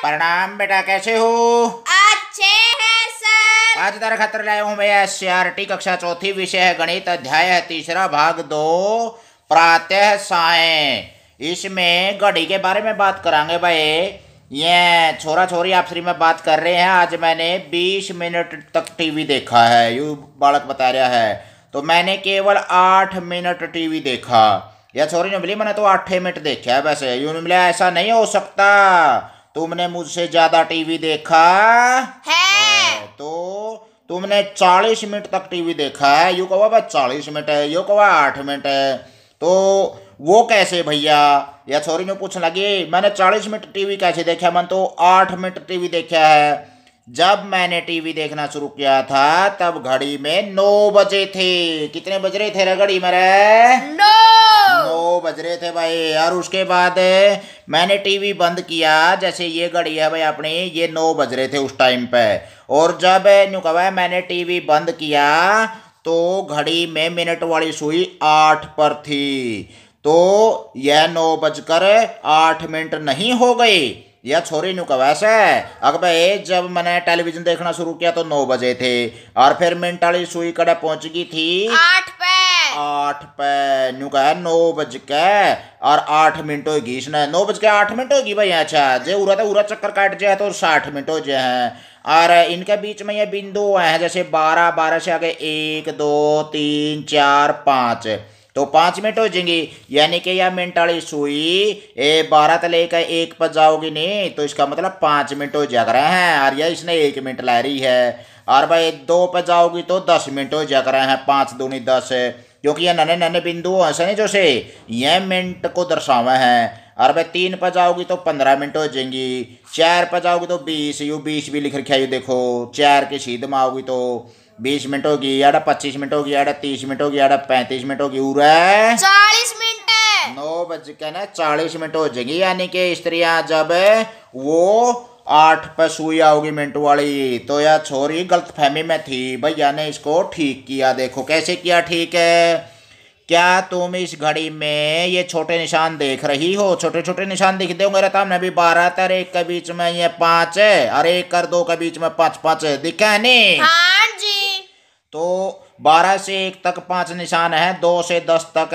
प्रणाम बेटा, कैसे हो? अच्छे हैं सर। आज तेरा खतर लाया हूँ भैया। SCRT कक्षा चौथी, विषय है गणित, अध्याय है तीसरा, भाग 2, प्रातः सायं। इसमें घड़ी के बारे में बात करांगे भाई। ये छोरा छोरी आपसी में बात कर रहे हैं। आज मैंने 20 मिनट तक टीवी देखा है, यू बालक बता रहा है। तो मैंने केवल 8 मिनट टीवी देखा। या छोरी ने बोली मैंने तो 8 मिनट देखा है। वैसे यूं मिला ऐसा नहीं हो सकता, तुमने मुझसे ज्यादा टीवी देखा है। तो तुमने 40 मिनट तक टीवी देखा है। यू कहा भाई 40 मिनट है, यू कहा 8 मिनट है, तो वो कैसे भैया? या छोरी ने पूछने लगी मैंने 40 मिनट टीवी कैसे देखा, मैंने तो 8 मिनट टीवी देखा है। जब मैंने टीवी देखना शुरू किया था तब घड़ी में 9 बजे थे। कितने बज रहे थे रे घड़ी मेरे? 9 बज रहे थे भाई। और उसके बाद मैंने टीवी बंद किया। जैसे ये घड़ी है भाई अपनी, ये 9 बज रहे थे उस टाइम पे। और जब न्यू कहा मैंने टीवी बंद किया तो घड़ी में मिनट वाली सुई 8 पर थी। तो यह 9:08 नहीं हो गई। यह छोरी नु कहा वैसे अगर भाई जब मैंने टेलीविजन देखना शुरू किया तो 9 बजे थे, और फिर मिनट वाली सुई कड़े पहुंच गई थी 8 पे। न्यू कहा 9:08 होगी। इसने 9:08 होगी भाई। अच्छा जे उरा चक्कर काट जाए तो 60 मिनट हो जाए हैं। और इनके बीच में ये बिंदु है जैसे 12 से आगे 1 2 3 4 5, तो 5 मिनट हो जाएंगी। यानी कि यह मिनट वाली सुई 12 से लेकर 1 पर जाओगी नहीं, तो इसका मतलब 5 मिनट हो जा रहे हैं। और यह इसने 1 मिनट ला रही है। और भाई 2 पर जाओगी तो 10 मिनट हो जा रहे हैं। 5 दूनी 10, क्योंकि यह नन्हे नन्हे बिंदु ऐसे नहीं जो से यह मिनट को दर्शावे हैं। और भाई 3 पर जाओगी तो 15 मिनट हो जाएंगी। 4 पर जाओगी तो 20, यू 20 भी लिख रखा है। यू देखो 4 के सीध में आओगी तो 20 मिनट होगी, या 25 मिनट होगी, या 30 मिनट होगी, या 35 मिनट होगी, उरे 40 मिनट। 9:40 हो जाएगी। यानी कि स्त्रियां जब वो 8 पर सुई आओगी मिनट वाली, तो यह छोरी गलतफहमी में थी। भैया ने इसको ठीक किया। देखो कैसे किया ठीक है। क्या तुम इस घड़ी में ये छोटे निशान देख रही हो? छोटे छोटे निशान दिखते होंगे। रहता हमने अभी 12 तर 1 के बीच में ये 5 है, और 1 और 2 के बीच में 5 है। दिखा है नहीं? हाँ जी। तो 12 से 1 तक 5 निशान है, 2 से 10 तक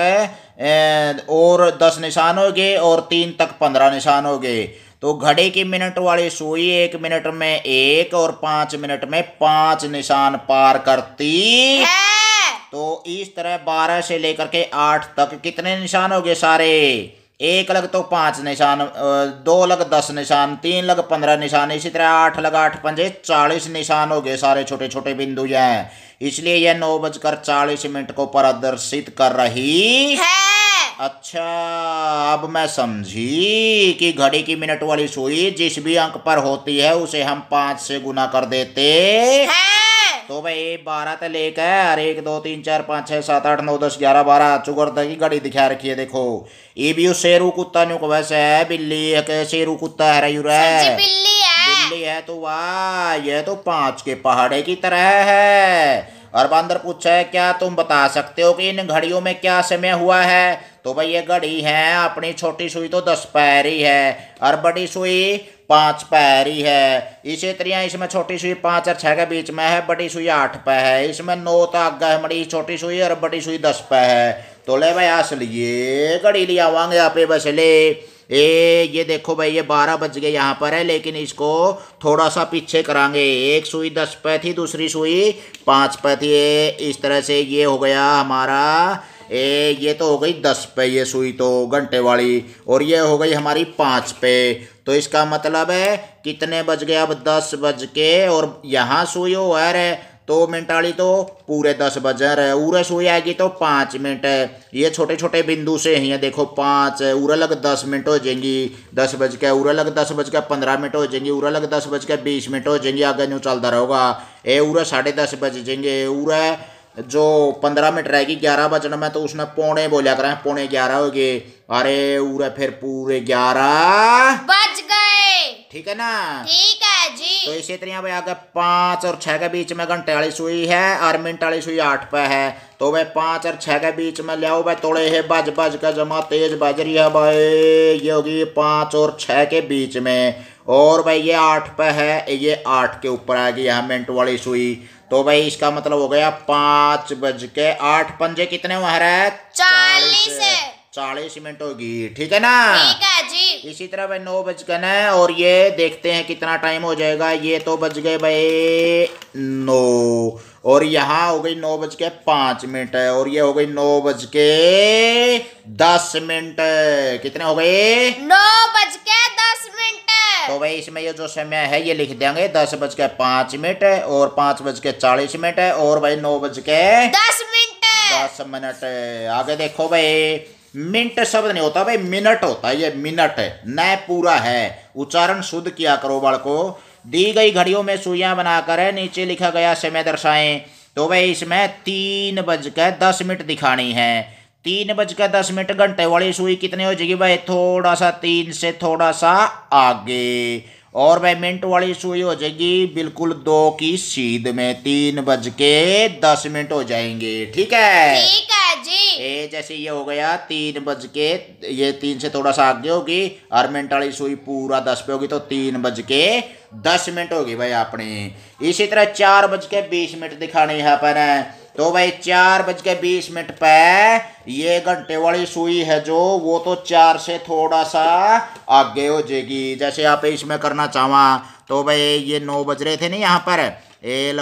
और 10 निशान हो गए, और 3 तक 15 निशान हो गए। तो घड़ी की मिनट वाली सुई 1 मिनट में 1 और 5 मिनट में 5 निशान पार करती है। तो इस तरह 12 से लेकर के 8 तक कितने निशान हो गए सारे? 1 लग तो 5 निशान, 2 लग 10 निशान, 3 लग 15 निशान, इसी तरह 8 लग 8 पंजे 40 निशान हो गए सारे छोटे छोटे बिंदु हैं। इसलिए यह 9:40 को प्रदर्शित कर रही है। अच्छा, अब मैं समझी कि घड़ी की मिनट वाली सुई जिस भी अंक पर होती है उसे हम 5 से गुना कर देते है। तो भाई 12 से लेकर 1 2 3 4 5 6 7 8 9 10 11 12 चुगरदा की घड़ी दिखा रखी है। देखो ये भी शेरू कुत्ता न्यू को वैसे है, बिल्ली है के शेरू कुत्ता है रही है। बिल्ली है तो वाह, यह तो 5 के पहाड़े की तरह है। और बंदर पूछा है क्या तुम बता सकते हो कि इन घड़ियों में क्या समय हुआ है? तो भाई ये घड़ी है अपनी छोटी सुई तो 10 पैरी है, और बड़ी सुई 5 पैरी है। इसी तरह इसमें छोटी सुई 5 और 6 के बीच में है, बड़ी सुई 8 पे है। इसमें 9 तक है बड़ी छोटी सुई, और बड़ी सुई 10 पे है। तो ले भाई असलिए घड़ी ले आवांगे यहाँ पे बस ले। ये देखो भाई ये 12 बज गए यहाँ पर है, लेकिन इसको थोड़ा सा पीछे करांगे। एक सुई 10 पे थी, दूसरी सुई 5 पे थी। इस तरह से ये हो गया हमारा ये तो हो गई 10 पे ये सुई तो घंटे वाली, और ये हो गई हमारी 5 पे। तो इसका मतलब है कितने बज गए अब? 10 बज के, और यहाँ सुई हो है तो मिनट वाली तो पूरे 10 बज रहे। उरे सुई आएगी तो 5 मिनट। ये छोटे छोटे बिंदु से हैं, देखो 5 उरे लग 10 मिनट हो जाएंगी। 10 बज के उरे लग 10 बज के 15 मिनट हो जाएंगी। उरे लग 10 बज के 20 मिनट हो जाएंगी। आगे न्यू चलता रहेगा। उरे 10:30 बज जाएंगे। उरे जो 15 मिनट रहेगी 11 बजने में, तो उसने पौने बोलिया करें, 11:15 हो गए। अरे उरे फिर पूरे 11 बज गए। ठीक है ना? ठीक है जी। तो इसी तरह भाई आगे 5 और 6 के बीच में घंटे वाली सुई है, और मिनट वाली सुई 8 पे है। तो भाई 5 और 6 के बीच में ले आओ भाई, तोड़े है बज बज का जमा तेज बज रही है भाई। ये होगी 5 और 6 के बीच में। और भाई ये 8 पे है, ये 8 के ऊपर आ गई यहाँ मिनट वाली सुई। तो भाई इसका मतलब हो गया 5:08 पंजे कितने हुआ है? 40 मिनट होगी, ठीक है ना? ठीक है जी। इसी तरह भाई 9 बज गए ना, और ये देखते हैं कितना टाइम हो जाएगा। ये तो बज गए भाई 9, और यहाँ हो गई 9:05 और ये हो गई 9:10। कितने हो गए? 9:10। तो भाई इसमें ये जो समय है ये लिख देंगे 10:05 और 5:40 और भाई 9:10 आगे देखो भाई, मिनट शब्द नहीं होता भाई, मिनट होता है, ये मिनट न पूरा है। उच्चारण शुद्ध किया करो बालको। दी गई घड़ियों में सुइयां बनाकर नीचे लिखा गया समय दर्शाएं। तो भाई इसमें 3:10 दिखानी है। 3:10 घंटे वाली सुई कितनी हो जाएगी भाई? थोड़ा सा 3 से थोड़ा सा आगे। और भाई मिनट वाली सुई हो जाएगी बिल्कुल 2 की सीध में, 3:10 हो जाएंगे, ठीक है? ठीक है जी। जैसे ये हो गया 3 से थोड़ा सा आगे होगी, और मिनट वाली सुई पूरा 10 पे होगी, तो 3:10 होगी भाई आपने। इसी तरह 4:20 दिखानी है अपन। तो भाई 4:20 पे ये घंटे वाली सुई है जो, वो तो 4 से थोड़ा सा आगे हो जाएगी। जैसे आप इसमें करना चाहवा तो भाई ये 9 बज रहे थे ना यहाँ पर,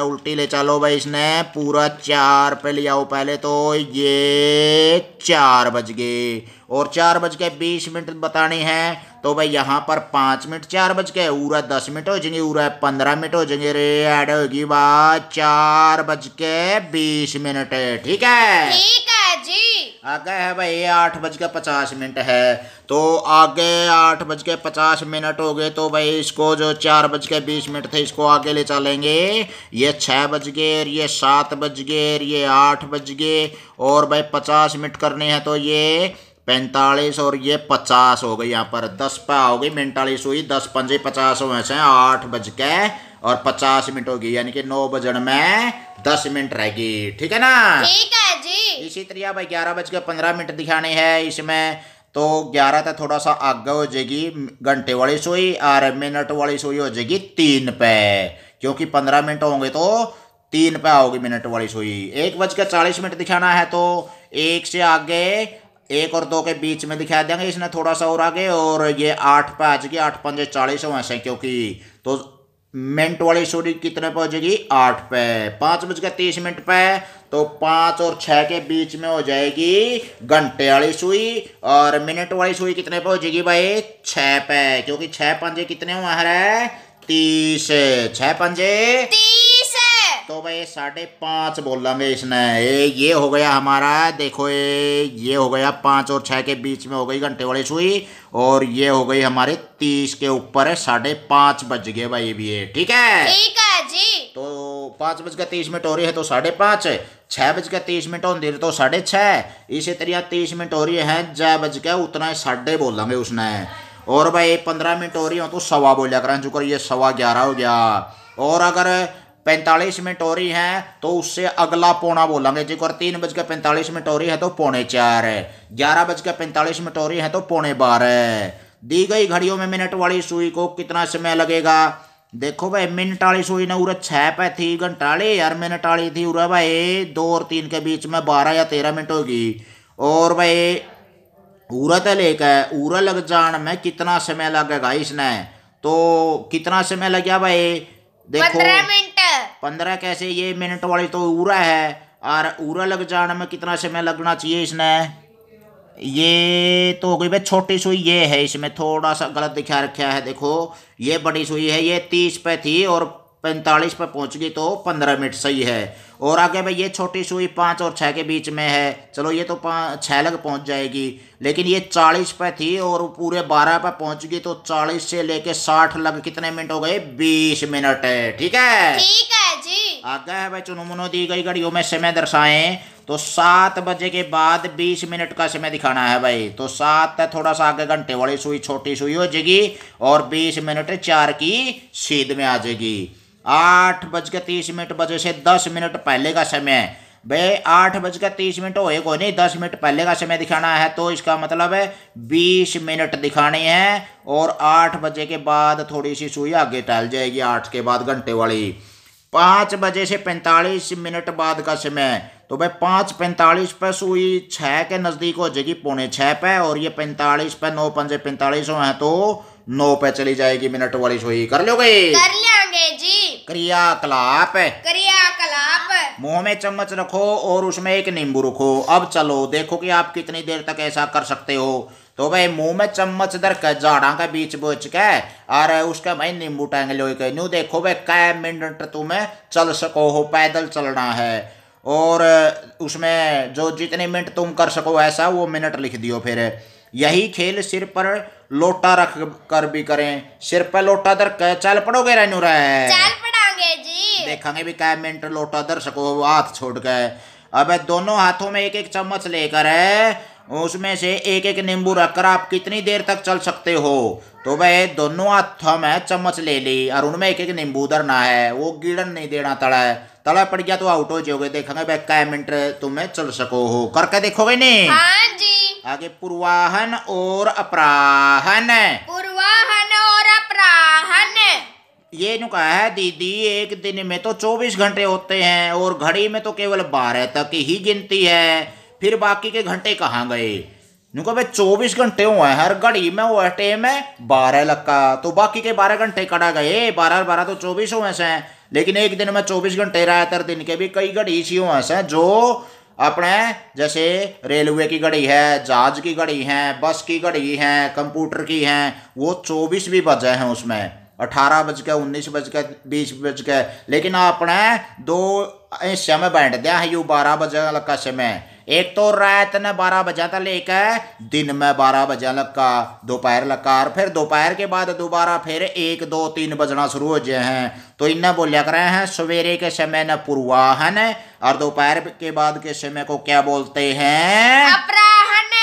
उल्टी ले चलो भाई, इसने पूरा 4 पे ले आओ पहले, तो ये 4 बज गए। और 4:20 बतानी है तो भाई यहाँ पर 5 मिनट 4 बज के पूरा 10 मिनट हो जाएंगे, पूरा 15 मिनट हो जाएंगे रे, ऐड होगी बात 4:20। ठीक है? ठीक है जी। आगे है भाई 8:50 है, तो आगे 8:50 हो गए, तो भाई इसको जो 4:20 थे इसको आगे ले चलेंगे। ये 6 बज गए, ये 7 बज गए, ये 8 बज गए, और भाई 50 मिनट करने हैं, तो ये 45 और ये 50 हो गई। यहाँ पर 10 पे हो गई मिनट वाली सुई, 10 पंजे 50 हुए से 8:50 होगी, यानी कि 9 बजन में 10 मिनट रहेगी, ठीक है ना? ठीक है जी। इसी तरह भाई 11:15 दिखाने हैं इसमें, तो 11 तक थोड़ा सा आगे हो जाएगी घंटे वाली सुई, और मिनट वाली सुई हो जाएगी 3 पे, क्योंकि 15 मिनट होंगे तो 3 पे आओगी मिनट वाली सुई। 1:40 दिखाना है, तो 1 से आगे 1 और 2 के बीच में दिखा देंगे, इसने थोड़ा सा और आगे, और ये 8 पे आ जाएगी, 8 पंजे 40 वैसे, क्योंकि तो मिनट वाली सुई कितने पे हो जाएगी? 8 पे। 5:30 पे, तो 5 और 6 के बीच में हो जाएगी घंटे वाली सुई, और मिनट वाली सुई कितने पे हो जाएगी भाई? 6 पे, क्योंकि 6 पंजे कितने हुए हैं? 30। 6 पंजे 30। तो भाई 5.5 बोलेंगे इसने। ये हो गया हमारा, देखो ये हो गया 5 और 6 के बीच में हो गई घंटे वाली सुई, और ये हो गई हमारे 30 के ऊपर है, 5:30 बज गए भाई भी ये, ठीक है? ठीक है जी। तो 5:30 हो रही है तो 5:30, 6:30 होती है तो 6:30, इसी तरह 30 मिनट हो रही है, जय बज के उतना 1:30 बोलेंगे उसने। और भाई 15 मिनट हो रही हो तो 1:15 बोलिया करें, जो कर ये 11:15 हो गया। और अगर 45 मिनट हो रही है तो उससे अगला पौना बोलेंगे, जो कर 3:45 हो रही है तो 3:45, 11:45 हो रही है तो 11:15। दी गई घड़ियों में मिनट वाली सुई को कितना समय लगेगा? देखो भाई मिनट वाली सुई ने उरे 6 पे थी, घंटा वाली यार मिनट वाली थी उरे भाई 2 और 3 के बीच में 12 या 13 मिनट होगी। और भाई उरा तो लेकर उरा लग जान में कितना समय लगेगा इसने? तो कितना समय लग गया भाई? देखो 15 मिनट। 15 कैसे, ये मिनट वाली तो उरा है, और उरा लग जाने में कितना समय लगना चाहिए इसने? ये तो हो गई भाई छोटी सुई, ये है, इसमें थोड़ा सा गलत दिखा रखा है। देखो ये बड़ी सुई है, ये 30 पे थी और 45 पे पहुंच गई, तो 15 मिनट सही है। और आगे भाई ये छोटी सुई 5 और 6 के बीच में है, चलो ये तो 6 लग पहुंच जाएगी, लेकिन ये 40 पे थी और पूरे 12 पे पहुंच गई, तो 40 से लेके 60 लग कितने मिनट हो गए? 20 मिनट है, ठीक है? ठीक है जी। आगे है भाई चुनो मुनो दी गई घड़ियों में समय दर्शाएं, तो 7 बजे के बाद 20 मिनट का समय दिखाना है भाई। तो 7 तक थोड़ा सा आगे घंटे वाली सुई छोटी सुई हो जाएगी, और 20 मिनट 4 की सीध में आ जाएगी। 8:30 बजे से 10 मिनट पहले का समय, भाई 8:30 होए कोई नहीं, 10 मिनट पहले का समय दिखाना है तो इसका मतलब है 20 मिनट दिखाने हैं। और 8 बजे के बाद थोड़ी सी सुई आगे टल जाएगी, 8 के बाद घंटे वाली। 5 बजे से 45 मिनट बाद का समय, तो भाई 5:45 पे सुई 6 के नजदीक हो जाएगी, 5:45 पे, और ये 45 पे 9 पंजे 45 है तो 9 पे चली जाएगी मिनट वाली सुई। कर लोगे? कर लेंगे जी। क्रियाकलाप। क्रियाकलाप। मुंह में चम्मच रखो और उसमें एक नींबू रखो। अब चलो देखो कि आप कितनी देर तक ऐसा कर सकते हो। तो भाई मुंह में चम्मच धर के झाड़ा का बीच बोच के और उसका भाई नींबू टांग लो के न्यू देखो भाई कै मिनट तुम्हें चल सको हो, पैदल चलना है। और उसमें जो जितने मिनट तुम कर सको ऐसा वो मिनट लिख दियो। फिर यही खेल सिर पर लोटा रख कर भी करें। सिर पर लोटा धर के चल पड़ोगे रेनू रे? चल पड़ांगे जी। देखेंगे भी कै मिनट लोटा धर सको हाथ छोड़ के। अब दोनों हाथों में एक एक चम्मच लेकर है, उसमें से एक एक नींबू रखकर आप कितनी देर तक चल सकते हो। तो भाई दोनों हाथों में चम्मच ले ली और उनमें एक एक नींबू धरना है, वो गिड़न नहीं देना। तला पड़ गया तो आउट हो जाओगे। देखेंगे भाई कै मिनट तुम्हें चल सको हो, करके देखोगे नहीं? हाँ जी। आगे पूर्वाहन और अपराहन। पूर्वाहन और अपराहन। ये नु कहा है दीदी एक दिन में तो 24 घंटे होते हैं और घड़ी में तो केवल 12 तक ही गिनती है, फिर बाकी के घंटे कहाँ गए? नुको भाई 24 घंटे हुए हैं, हर घड़ी में वो टाइम है 12 लक्का, तो बाकी के 12 घंटे कड़ा गए। 12 12 तो 24 हुए हैं, लेकिन एक दिन में 24 घंटे रहते दिन के भी कई घड़ी इसी हुए हैं जो अपने जैसे रेलवे की घड़ी है, जहाज की घड़ी है, बस की घड़ी है, कंप्यूटर की है, वो 24 भी बजे हैं उसमें, 18 बज के 19 बज के 20 बज के। लेकिन आपने दो हिस्से में बांट दिया है, यू 12 बजे लगा समय। एक तो रात ने 12 बजे तक लेकर दिन में 12 बजे लगा दोपहर लगा, और फिर दोपहर के बाद दोबारा फिर 1 2 3 बजना शुरू हो जाए हैं। तो इन्हें बोलिया कर रहे हैं सवेरे के समय न पूर्वाहन और दोपहर के बाद के समय को क्या बोलते हैं? अपराहन।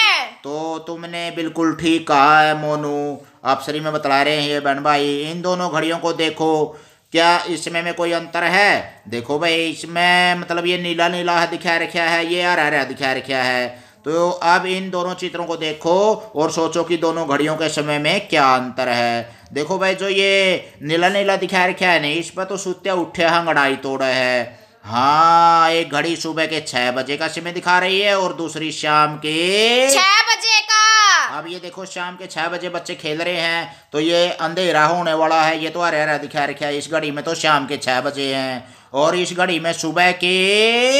तो तुमने बिल्कुल ठीक कहा है मोनू, आप सही में बतला रहे हैं ये बहन भाई। इन दोनों घड़ियों को देखो, क्या इसमें में कोई अंतर है? देखो भाई इसमें मतलब ये नीला नीला दिखा रखा है, ये हरा हरा दिखा रखा है। तो अब इन दोनों चित्रों को देखो और सोचो कि दोनों घड़ियों के समय में क्या अंतर है। देखो भाई जो ये नीला नीला दिखा रखा है नहीं, इस पर तो सुत्ते उठे हंगड़ाई तोड़े है। हाँ, एक घड़ी सुबह के 6 बजे का समय दिखा रही है और दूसरी शाम के 6 बजे का। अब ये देखो शाम के 6 बजे बच्चे खेल रहे हैं, तो ये अंधेरा होने वाला है। ये तो हरा हरा दिखा रखा है, इस घड़ी में तो शाम के 6 बजे हैं और इस घड़ी में सुबह के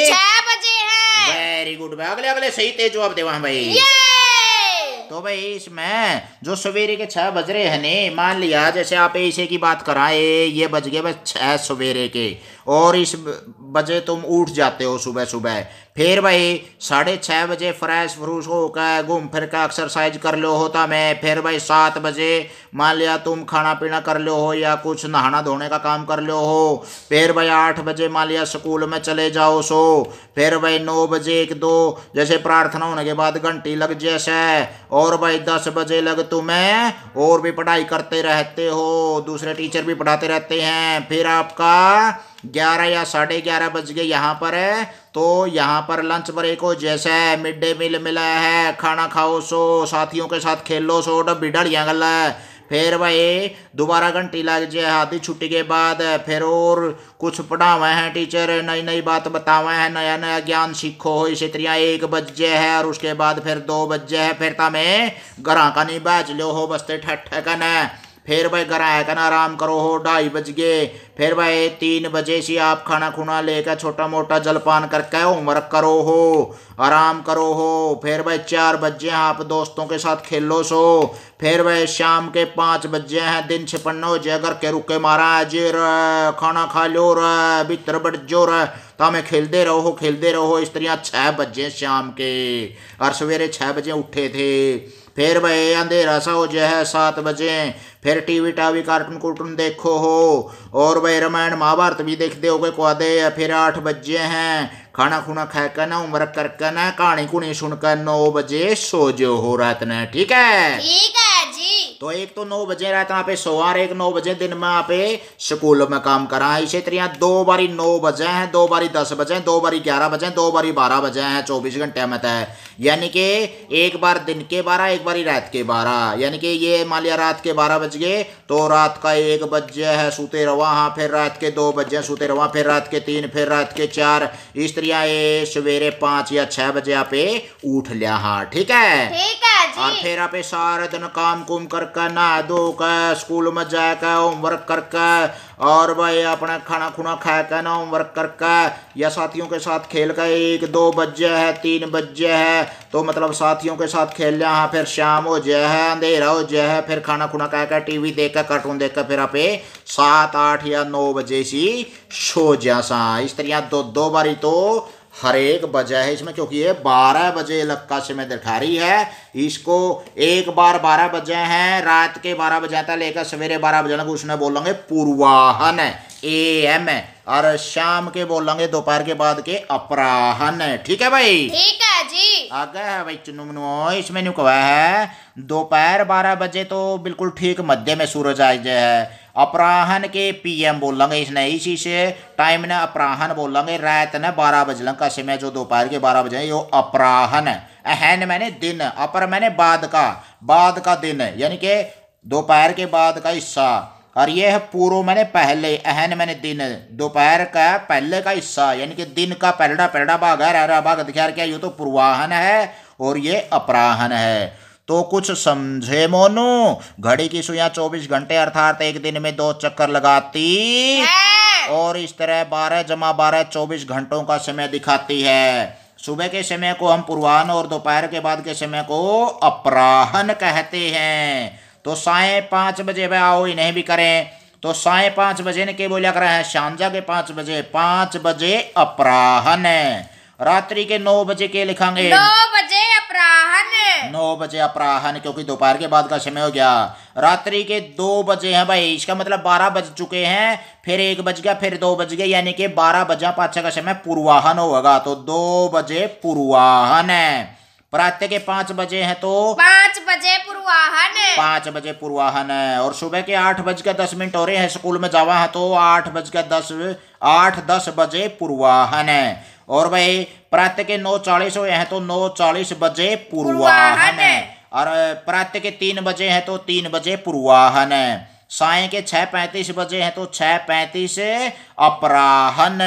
6 बजे हैं। वेरी गुड भाई, अगले अगले सही तेज जवाब देवा भाई। तो भाई इसमें जो सवेरे के 6 बज रहे हैं ने, मान लिया जैसे आप ऐसे की बात कराए, ये बज गए बस 6 सवेरे के और इस बजे तुम उठ जाते हो सुबह सुबह। फिर भाई 6:30 बजे फ्रेश फ्रूश होकर घूम फिर कर एक्सरसाइज कर लो होता मैं। फिर भाई 7 बजे मान लिया तुम खाना पीना कर लो हो या कुछ नहाना धोने का काम कर लो हो। फिर भाई 8 बजे मान लिया स्कूल में चले जाओ सो। फिर भाई 9 बजे 1 2 जैसे प्रार्थना होने के बाद घंटी लग जैसे, और भाई 10 बजे लग तुम्हें और भी पढ़ाई करते रहते हो, दूसरे टीचर भी पढ़ाते रहते हैं। फिर आपका 11 या 11:30 बज गए यहाँ पर है, तो यहाँ पर लंच ब्रेक हो जैसे मिड डे मील मिला है, खाना खाओ सो, साथियों के साथ खेलो सो, डब्बी डलियाँ गल है। फिर भाई दोबारा घंटी लग जाए आधी छुट्टी के बाद, फिर और कुछ पढ़ावे हैं टीचर, नई नई बात बतावे हैं, नया नया ज्ञान सीखो हो। इसी तरह 1 बजे है और उसके बाद फिर 2 बजे है, फिर तमें घर का नहीं बैच लो हो बसते ठट्ठे कन। फिर भाई घर आया कर आराम करो हो, 2:30 बज गए। फिर भाई 3 बजे से आप खाना खुना लेकर छोटा मोटा जलपान करके होमवर्क करो हो, आराम करो हो। फिर भाई 4 बजे आप दोस्तों के साथ खेलो सो। फिर भाई शाम के 5 बजे हैं, दिन छिपन्न हो जाए, घर के रुके मारा जे खाना खा लो रे, भीतर बढ़ जो रे, तो हमें खेलते रहो। इस तरह 6 बजे शाम के, और सवेरे 6 बजे उठे थे। फिर भाई अंधेरा सा हो जाए 7 बजे, फिर टीवी टावी कार्टून कुर्टून देखो हो, और भाई रामायण महाभारत भी देखते हो को दे। फिर 8 बजे हैं, खाना खुना खाकर ना उम्र करके ना कहानी कुनी सुनकर 9 बजे सो जो हो रात ने। ठीक है जी। तो एक तो 9 बजे रात यहाँ पे सोवार, एक 9 बजे दिन में यहाँ पे स्कूल में काम करा। इसी तरह 2 बारी 9 बजे हैं, 2 बारी 10 बजे, 2 बारी 11 बजे, 2 बारी 12 बजे हैं, 24 घंटे में तय। यानी कि एक बार दिन के 12, एक बारी रात के 12। यानी कि ये मान लिया रात के 12 बज गए तो रात का 1 बजे है सूते रवा, हाँ फिर रात के 2 बजे सूते रवा, फिर रात के 3, फिर रात के 4। इस तरह ये सवेरे 5 या 6 बजे यहाँ पे उठ लिया। हाँ ठीक है जी। और फिर आप सारे दिन काम कुम करके नहा धो कर स्कूल में जाकर होमवर्क करके और भाई अपना खाना खुना खा कर ना होमवर्क करके या साथियों के साथ खेल कर 1, 2 बजे है, 3 बजे है तो मतलब साथियों के साथ खेल लिया। हाँ फिर शाम हो जाए है, अंधेरा हो जाए है, फिर खाना खुना खा कर टीवी देख कर कार्टून देख कर फिर आप 7, 8 या 9 बजे सी सो जा सा। इस तरह 2 बारी तो हर एक बजे है इसमें, क्योंकि ये 12 बजे लक्का समय दिखा रही है। इसको एक बार 12 बजे हैं, रात के 12 बजे तक लेकर सवेरे 12 बजे तक उसने बोलेंगे पूर्वाहन AM, और शाम के बोलेंगे दोपहर के बाद के अपराहन। ठीक है भाई, ठीक है जी। आगे है भाई चुनु इसमें न्यू कहा है दोपहर 12 बजे तो बिल्कुल ठीक मध्य में सूरज आ जाए है। अपराहन के PM बोलेंगे इसने, इसी से टाइम ने अपराहन बोलेंगे। रात ने 12 बजे का समय जो दोपहर के 12 बजे यो अपराहन। अहन मैंने दिन, अपर मैंने बाद का दिन, यानी कि दोपहर के बाद का हिस्सा। और ये है पूर्व मैंने पहले, अहन मैंने दिन, दोपहर का पहले का हिस्सा, यानी कि दिन का पहला भाग है, रहरा भाग दिखा क्या, ये तो पूर्वाहन है और ये अपराहन है। तो कुछ समझे मोनू, घड़ी की सुइयां 24 घंटे अर्थात एक दिन में 2 चक्कर लगाती और इस तरह 12 जमा 12 24 घंटों का समय दिखाती है। सुबह के समय को हम पूर्वाहन और दोपहर के बाद के समय को अपराहन कहते हैं। तो 5:30 बजे भाई आओ इन्हें भी करें, तो 5:30 बजे ने क्या बोला कर रहे हैं, सांझा के 5 बजे, 5 बजे अपराहन। रात्रि के 9 बजे के लिखांगे, 9 बजे अपराहन। 9 बजे अपराहन, क्योंकि दोपहर के बाद का समय हो गया। रात्रि के 2 बजे हैं भाई, इसका मतलब 12 बज चुके हैं, फिर 1 बज गया, फिर 2 बज गए, यानी कि 12 बजा पाछा का समय पूर्वाहन होगा। तो 2 बजे पूर्वाहन है। प्रातः के 5 बजे हैं तो 5 बजे पूर्वाहन। 5 बजे पूर्वाहन है। और सुबह के 8:10 हो रहे हैं, स्कूल में जावा है तो 8:10 बजे पूर्वाहन है। और भाई प्रातः के 9:40 हुए हैं तो 9:40 बजे पूर्वाहन है। और प्रातः के 3 बजे हैं तो 3 बजे पूर्वाहन है। साय के 6:35 बजे हैं तो 6:35 अपराहन,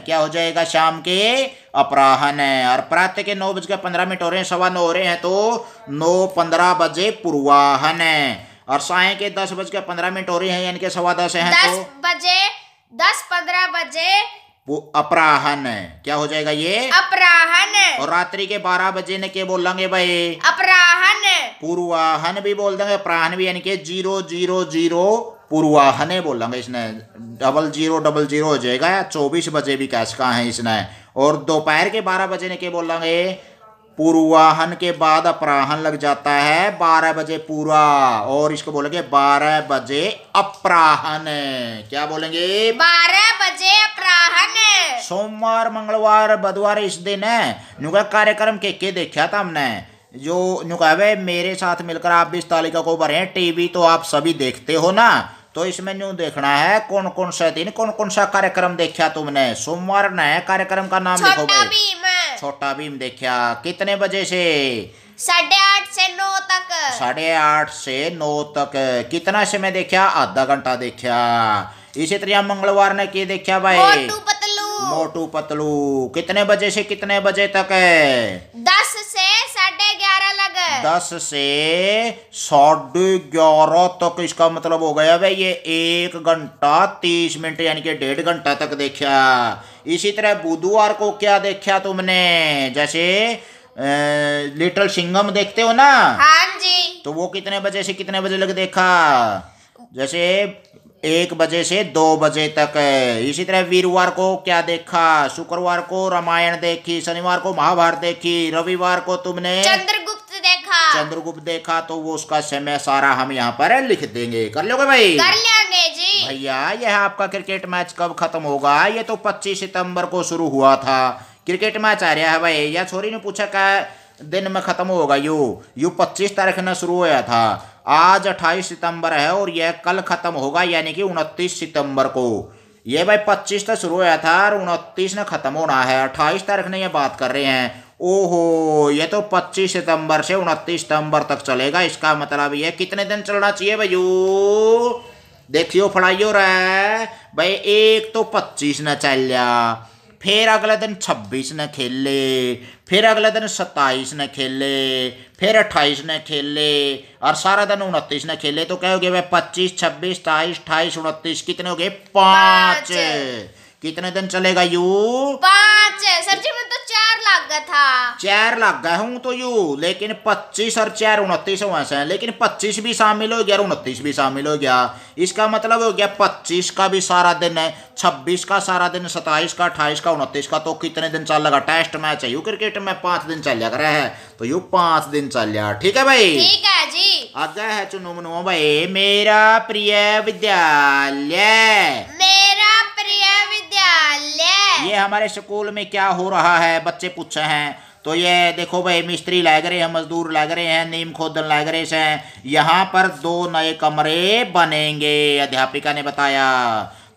क्या हो जाएगा, शाम के अपराहन है। और प्रातः के 9:15 हो रहे हैं, 9:15 हो रहे हैं तो 9:15 बजे पूर्वाहन है। और साय के 10:15 हो रहे हैं, यानी कि 10:15 हैं तो 10:15 बजे अपराहन, क्या हो जाएगा ये, अपराहन। और रात्रि के 12 बजे ने क्या बोलेंगे भाई, अपराहन। पूर्वाहन भी बोल देंगे, अपराहन भी, यानी कि 0:00 पूर्वाहन बोलेंगे इसने। 00:00 हो जाएगा, 24 बजे भी कैश कहाँ है इसने। और दोपहर के 12 बजे ने क्या बोलेंगे, पूर्वाहन के बाद अपराहन लग जाता है 12 बजे पूरा, और इसको बोलेंगे 12 बजे अपराहन। क्या बोलेंगे, 12 बजे अपराहन। सोमवार मंगलवार बुधवार इस दिन है नुका कार्यक्रम के देखा था हमने, जो नुका मेरे साथ मिलकर आप भी इस तालिका को भरे टीवी तो आप सभी देखते हो ना, तो इसमें न्यू देखना है कौन कौन सा दिन कौन कौन सा कार्यक्रम देखा तुमने। सोमवार न कार्यक्रम का नाम लिखो भाई, छोटा भीम देखा। कितने बजे से, 8:30 से 9 तक। 8:30 से 9 तक। कितना समय देखा, आधा घंटा देखा। इसी तरह मंगलवार ने क्या देखा भाई, मोटू पतलू। कितने बजे से कितने बजे तक है, 10 से 11:30 लग। 10 से 11:30 तक, इसका मतलब हो गया भाई ये 1 घंटा 30 मिनट, यानी कि 1.5 घंटा तक देखा। इसी तरह बुधवार को क्या देखा तुमने, जैसे लिटिल सिंघम देखते हो ना, हाँ जी, तो वो कितने बजे से कितने बजे लग देखा, जैसे 1 बजे से 2 बजे तक। इसी तरह वीरवार को क्या देखा, शुक्रवार को रामायण देखी, शनिवार को महाभारत देखी, रविवार को तुमने चंद्रगुप्त देखा, तो वो उसका समय सारा हम यहाँ पर लिख देंगे। कर लोगे भाई, कर लेंगे जी। भैया यह आपका क्रिकेट मैच कब खत्म होगा, ये तो 25 सितंबर को शुरू हुआ था, क्रिकेट मैच आ रहा है भाई। या छोरी ने पूछा क्या दिन में खत्म होगा। यू 25 तारीख ने शुरू हुआ था, आज 28 सितंबर है और यह कल खत्म होगा यानी कि 29 सितंबर को। ये भाई 25 तक शुरू हुआ था और 29 ने खत्म होना है, 28 तारीख ने ये बात कर रहे हैं। ओहो, ये तो 25 सितंबर से 29 सितंबर तक चलेगा। इसका मतलब ये कितने दिन चलना चाहिए भैयू? देखियो फड़ाइयो रे भाई, एक तो 25 न चल जा, फिर अगले दिन 26 ने खेले, फिर अगले दिन 27 ने खेले, फिर 28 ने खेले और सारा दिन 29 ने खेले। तो क्या हो गया भाई 25, 26, 27, 28, 29 कितने हो गए? 5। कितने दिन चलेगा यू? 5। सर जी मैं तो 4 लाग गया था। 4 लाग गया हूं तो यू, लेकिन 25 और 4 29 वैसे हैं, लेकिन 25 भी शामिल हो गया और 29 भी शामिल हो गया। इसका मतलब हो गया 25 का भी सारा दिन है, 26 का सारा दिन, 27 का, 28 का, 29 का। तो कितने दिन चल लगा? टेस्ट मैच है यू क्रिकेट में 5 दिन चल जा है, तो यू 5 दिन चल जा। ठीक है भाई? ठीक है जी। आगे है चुनो मनो भाई, मेरा प्रिय विद्यालय। मेरा प्रिय विद्यालय। ये हमारे स्कूल में क्या हो रहा है बच्चे पूछे हैं। तो ये देखो भाई, मिस्त्री लग रहे हैं, मजदूर लग रहे हैं, नीम खोदन लग रहे हैं। यहाँ पर 2 नए कमरे बनेंगे, अध्यापिका ने बताया।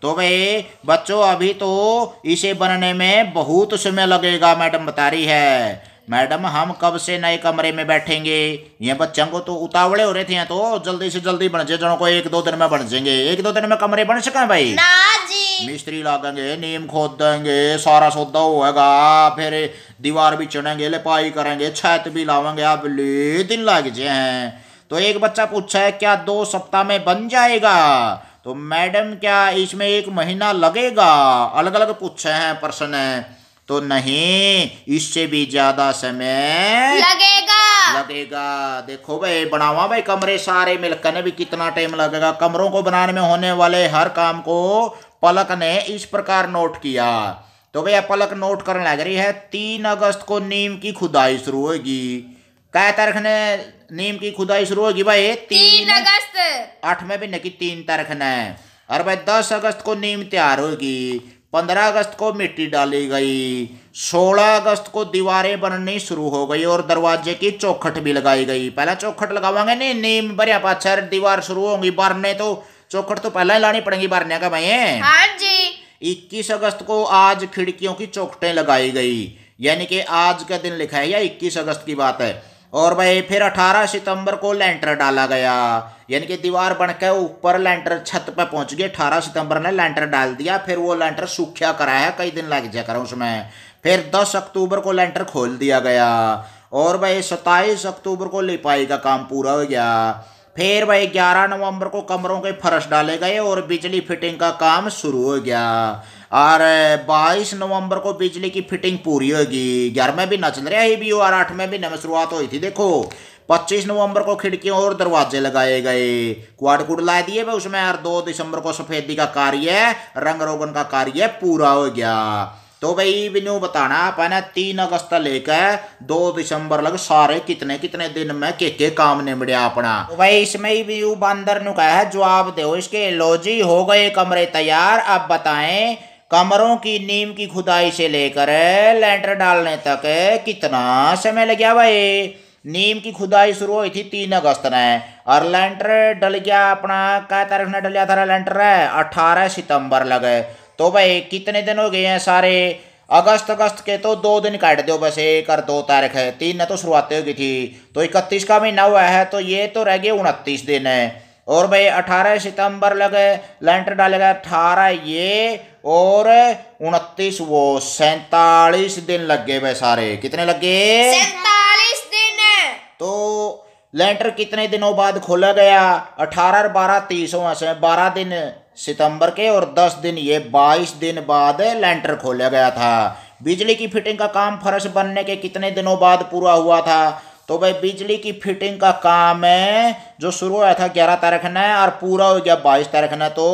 तो भाई बच्चों, अभी तो इसे बनने में बहुत समय लगेगा, मैडम बता रही है। मैडम हम कब से नए कमरे में बैठेंगे? ये बच्चों को तो उतावले हो रहे थे, तो जल्दी से जल्दी बन जाए, जनों को 1-2 दिन में बन जाएंगे। 1-2 दिन में कमरे बन सकें भाई? ना जी। मिस्त्री लागेंगे, नीम खोद देंगे, सारा सौदा होगा, फिर दीवार भी चढ़ेंगे, लिपाई करेंगे, छत भी लावेंगे, अब दिन लग जाए। तो एक बच्चा पूछा है क्या 2 सप्ताह में बन जाएगा? तो मैडम क्या इसमें 1 महीना लगेगा? अलग अलग पूछे हैं प्रश्न। तो नहीं, इससे भी ज्यादा समय लगेगा। देखो भाई, बनावा भाई कमरे सारे मिलकर भी कितना टाइम लगेगा। कमरों को बनाने में होने वाले हर काम को पलक ने इस प्रकार नोट किया। तो भैया पलक नोट करने लग रही है। 3 अगस्त को नीम की खुदाई शुरू होगी। क्या तारीख ने नीम की खुदाई शुरू होगी भाई? 3 अगस्त। 8वें महीने की 3 तारीख ने। और भाई 10 अगस्त को नीम तैयार होगी। 15 अगस्त को मिट्टी डाली गई। 16 अगस्त को दीवारें बननी शुरू हो गई और दरवाजे की चौखट भी लगाई गई। पहला चौखट लगावांगे नहीं, नीम बढ़िया पाछा दीवार शुरू होंगी बारने, तो चौखट तो पहले ही लानी पड़ेगी बारने का भाई। हाँ जी। 21 अगस्त को आज खिड़कियों की चौखटें लगाई गई, यानी कि आज का दिन लिखा है या 21 अगस्त की बात है। और भाई फिर 18 सितंबर को लेंटर डाला गया, यानी कि दीवार बनकर ऊपर लेंटर छत पे पहुंच गए। 18 सितंबर ने लेंटर डाल दिया, फिर वो लेंटर सूख्या करा है, कई दिन लग जाया करा उसमें। फिर 10 अक्टूबर को लेंटर खोल दिया गया और भाई 27 अक्टूबर को लिपाई का काम पूरा हो गया। फिर भाई 11 नवंबर को कमरों के फर्श डाले गए और बिजली फिटिंग का काम शुरू हो गया। और 22 नवंबर को बिजली की फिटिंग पूरी होगी। 11वें महीना चल रहा है भी और 8वें महीने में शुरुआत हुई थी। देखो 25 नवंबर को खिड़कियों और दरवाजे लगाए गए, क्वाड कुड ला दिए भाई उसमें। और 2 दिसंबर को सफेदी का कार्य, रंग रोगन का कार्य पूरा हो गया। तो भाई बिनू बताना अपना 3 अगस्त लेकर 2 दिसंबर लग सारे कितने कितने दिन में के काम निबड़िया अपना। तो भाई इसमें भी बंदर नु कहा है जवाब दो इसके। लो जी हो गए कमरे तैयार, अब बताएं कमरों की नीम की खुदाई से लेकर लेंटर डालने तक कितना समय लग गया भाई? नीम की खुदाई शुरू हुई थी 3 अगस्त ने और लेंटर डल गया अपना, क्या तारीख ने डलिया था लेंटर? 18 सितंबर लगे। तो भाई कितने दिन हो गए हैं सारे? अगस्त के तो 2 दिन काट दो बस, 1 और 2 तारीख है, 3 ने तो शुरुआत हो गई थी। तो 31 का महीना हुआ है, तो ये तो रह गए 29 दिन है। और भाई 18 सितंबर लगे लेंटर डालेगा, 18 ये और 29 वो, 47 दिन लग गए भाई सारे। कितने लग गए? 47 दिन। तो लेंटर कितने दिनों बाद खोला गया? 18 और 12 30 से 12 दिन सितंबर के और 10 दिन ये 22 दिन बाद लेंटर खोला गया था। बिजली की फिटिंग का काम फर्श बनने के कितने दिनों बाद पूरा हुआ था? तो भाई बिजली की फिटिंग का काम है जो शुरू हुआ था 11 तारीख ने और पूरा हो गया 22 तारीख ने। तो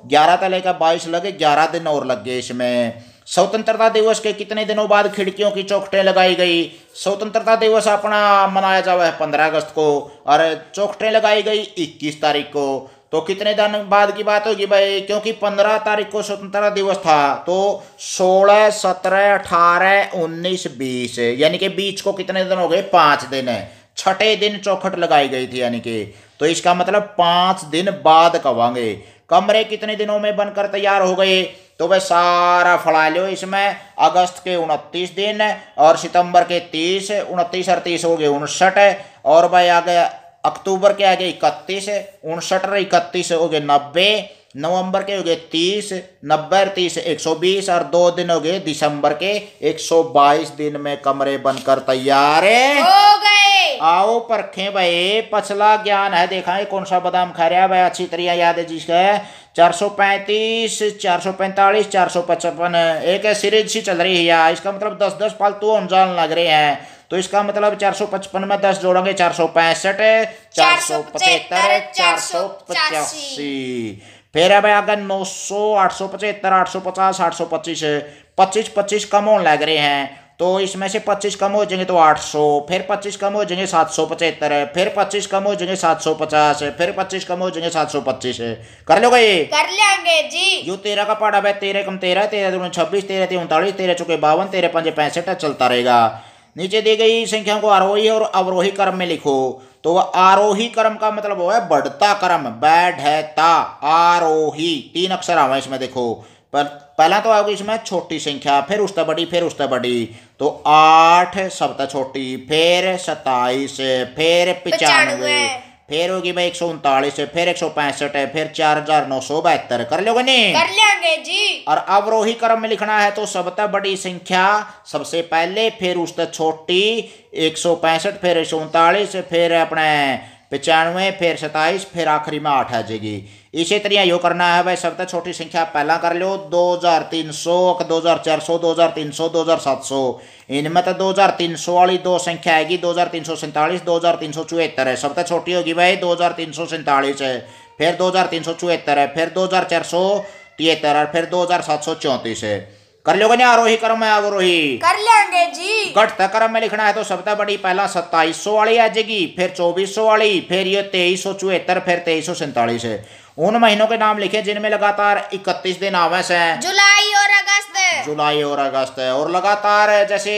11 से लेकर 22 लगे, 11 दिन और लग गए इसमें। स्वतंत्रता दिवस के कितने दिनों बाद खिड़कियों की चौखटें लगाई गई? स्वतंत्रता दिवस अपना मनाया जावा है 15 अगस्त को और चौखटें लगाई गई 21 तारीख को। तो कितने दिन बाद की बात होगी भाई, क्योंकि 15 तारीख को स्वतंत्रता दिवस था, तो 16, 17, 18, 19, 20 यानी कि बीच को कितने दिन हो गए, 5 दिन है। छठे दिन चौखट लगाई गई थी यानी कि, तो इसका मतलब 5 दिन बाद कवांगे। कमरे कितने दिनों में बनकर तैयार हो गए, तो भाई सारा फड़ा लो इसमें। अगस्त के 29 दिन और सितंबर के 30, 29 और 30 हो गए 59, और भाई आगे अक्टूबर के आगे 31, 59 और 31 हो गए 90, नवंबर के हो गए 30, 90 और 30 120, और 2 दिन हो गए दिसंबर के 122 दिन में कमरे बनकर तैयार हो गए। आओ परखें भाई, पछला ज्ञान है, देखा है कौन सा बादाम खा रहा है भाई, अच्छी तरह याद है जिसका 435, 445, 455 एक सीरीज सी चल रही है यार। इसका मतलब 10-10 फालतू अनजान लग रहे हैं, तो इसका मतलब 455 में 10 जोड़ोगे 465, 475, 485, फिर है भाई अगर 900, 875, 850, 825, 25 कम होने लग रहे हैं, तो इसमें से 25 कम हो जाएंगे तो 800, फिर 25 कम हो जाएंगे 775, फिर 25 कम हो जाएंगे 750, फिर 25 कम हो जाएंगे 725। कर लोगे ये? कर लेंगे जी। यो 13 का पढ़ा भाई, 13 कम 13, 13 दूनी 26, 13 3 39, 13 चौके 52, 13 पंजे 65 चलता रहेगा। नीचे दी गई संख्या को आरोही और अवरोही क्रम में लिखो। तो आरोही क्रम का मतलब वो है बढ़ता क्रम, बैठता, आरोही 3 अक्षर आवे इसमें देखो। पर पहला तो आओगी इसमें छोटी संख्या, फिर उससे बड़ी, फिर उससे बड़ी, तो 8 सबसे छोटी, फिर 27, फिर 95, फिर होगी भाई 139, फिर 165, फिर 4972। कर लोगे नहीं? कर लेंगे जी। और अवरोही क्रम में लिखना है तो सबसे बड़ी संख्या सबसे पहले, फिर उससे छोटी 165, फिर 139, फिर अपने 95, फिर 27, फिर आखिरी में 8 आ जाएगी। इसी तरह यो करना है भाई, सबसे छोटी संख्या पहला कर लो 2300, 2400, 2300, 2700, इनमें तो 2300 वाली 2 संख्या आएगी, 2347, 2374 है, सबसे छोटी होगी भाई 2347 है, फिर 2374 है, फिर 2473 है, फिर 2734 है। कर लोगे ना आरोही क्रम में अवरोही? कर लेंगे जी। घटता क्रम में लिखना है तो सबसे बड़ी पहला 2700 वाली आ जाएगी, फिर 2400 वाली, फिर ये 2374, फिर 2347 है। उन महीनों के नाम लिखे जिनमें लगातार 31 दिन आवेश है। जुलाई और अगस्त। जुलाई और अगस्त है। और लगातार जैसे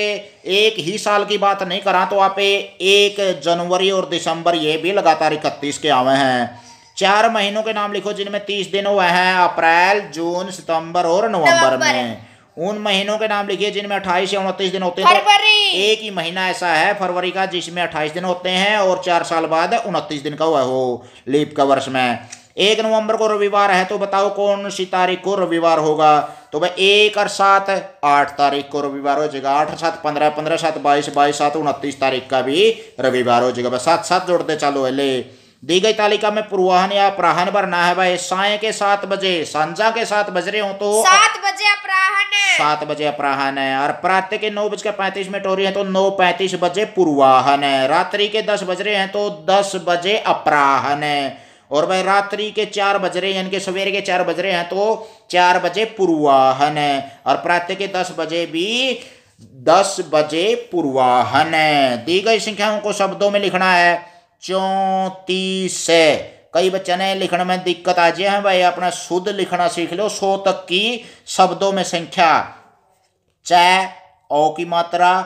एक ही साल की बात नहीं करा तो आप 1 जनवरी और दिसंबर ये भी लगातार 31 के आवे हैं। 4 महीनों के नाम लिखो जिनमें 30 दिन हुए हैं, अप्रैल, जून, सितंबर और नवंबर में। उन महीनों के नाम लिखिए जिनमें 28 या 29 दिन होते हैं। फरवरी। तो एक ही महीना ऐसा है फरवरी का जिसमें 28 दिन होते हैं और 4 साल बाद 29 दिन का हुआ हो लीप का वर्ष में। 1 नवंबर को रविवार है तो बताओ कौन सी तारीख को रविवार होगा? तो भाई 1 और 7 8 तारीख को रविवार हो जाएगा। 8 और 7 15, 15 7 22, 22 7 29 तारीख का भी रविवार हो जाएगा। बस 7 जोड़ते चलो। ले दी गई तालिका में पूर्वाहन या अपराहन भरना है भाई। साय के 7 बजे, सांझा के 7 बज रहे हो तो 7 बजे अपराहन है। 7 बजे अपराहन है। और प्रातः के 9:35 हो रही है तो 9:35 बजे पूर्वाहन है। रात्रि के 10 बज रहे हैं तो 10 बजे अपराहन है। और भाई रात्रि के 4 बज रहे हैं यानी कि सवेरे के 4 बज रहे हैं तो 4 बजे पूर्वाहन है। और प्रातः के 10 बजे भी 10 बजे पूर्वाहन है। दी गई संख्याओं को शब्दों में लिखना है। 34 है। कई बच्चे ने लिखने में दिक्कत आ जाए है भाई, अपना शुद्ध लिखना सीख लो। 100 तक की शब्दों में संख्या, च, ओ की मात्रा,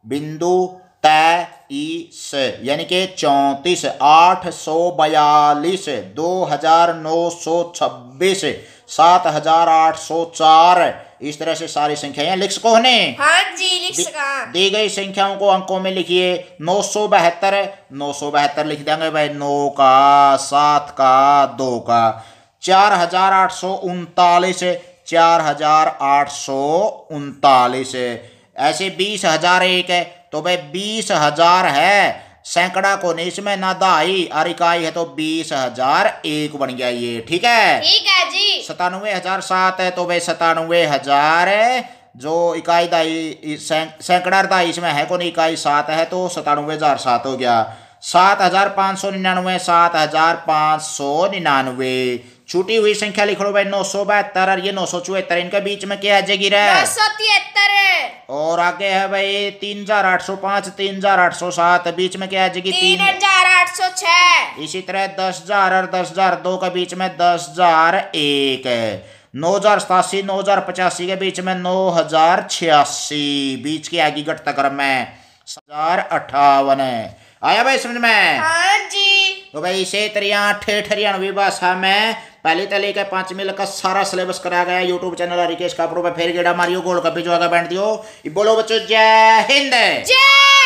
बिंदु, तय, ई, से, यानी कि 34, 842, 2926, 7804। इस तरह से सारी संख्याएं लिख सको ने? हाँ जी लिख सका। दी गई संख्याओं को अंकों में लिखिए। 972 972 लिख देंगे भाई। 9 का, 7 का, 2 का। 4839 4839। ऐसे 20,001 है तो भाई 20,000 है। सैकड़ा को नहीं इसमें ना दहाई और इकाई है तो 20,001 बन गया ये। ठीक है? ठीक है जी। 97,007 है तो भाई 97,000 है। जो इकाई दाई सैकड़ा दाई इसमें है को नहीं, इकाई 7 है तो 97,007 हो गया। 7,599 7,599। छूटी हुई संख्या लिख लो भाई 972 और ये 974, इनके बीच में क्या आ जाएगी रे? 973। और आगे है भाई 3805 3807, बीच में क्या आ जाएगी? 3806। इसी तरह 10,000 और 10,002 के बीच में 10,001 है। 9,087 9,085 के बीच में 9,086, बीच की आगे घटता क्रम में 1,058 है। आया भाई समझ में? हाँ जी। तो भाई इसे तरिया ठेठ हरियाणवी भाषा में पहली तली के 5 मिल का सारा सिलेबस कराया गया यूट्यूब चैनल रिकेश कापड़ों पे। फिर गेड़ा मारियो गोल कपी जो आगे बैठ दियो। बोलो बच्चों जय हिंद। जय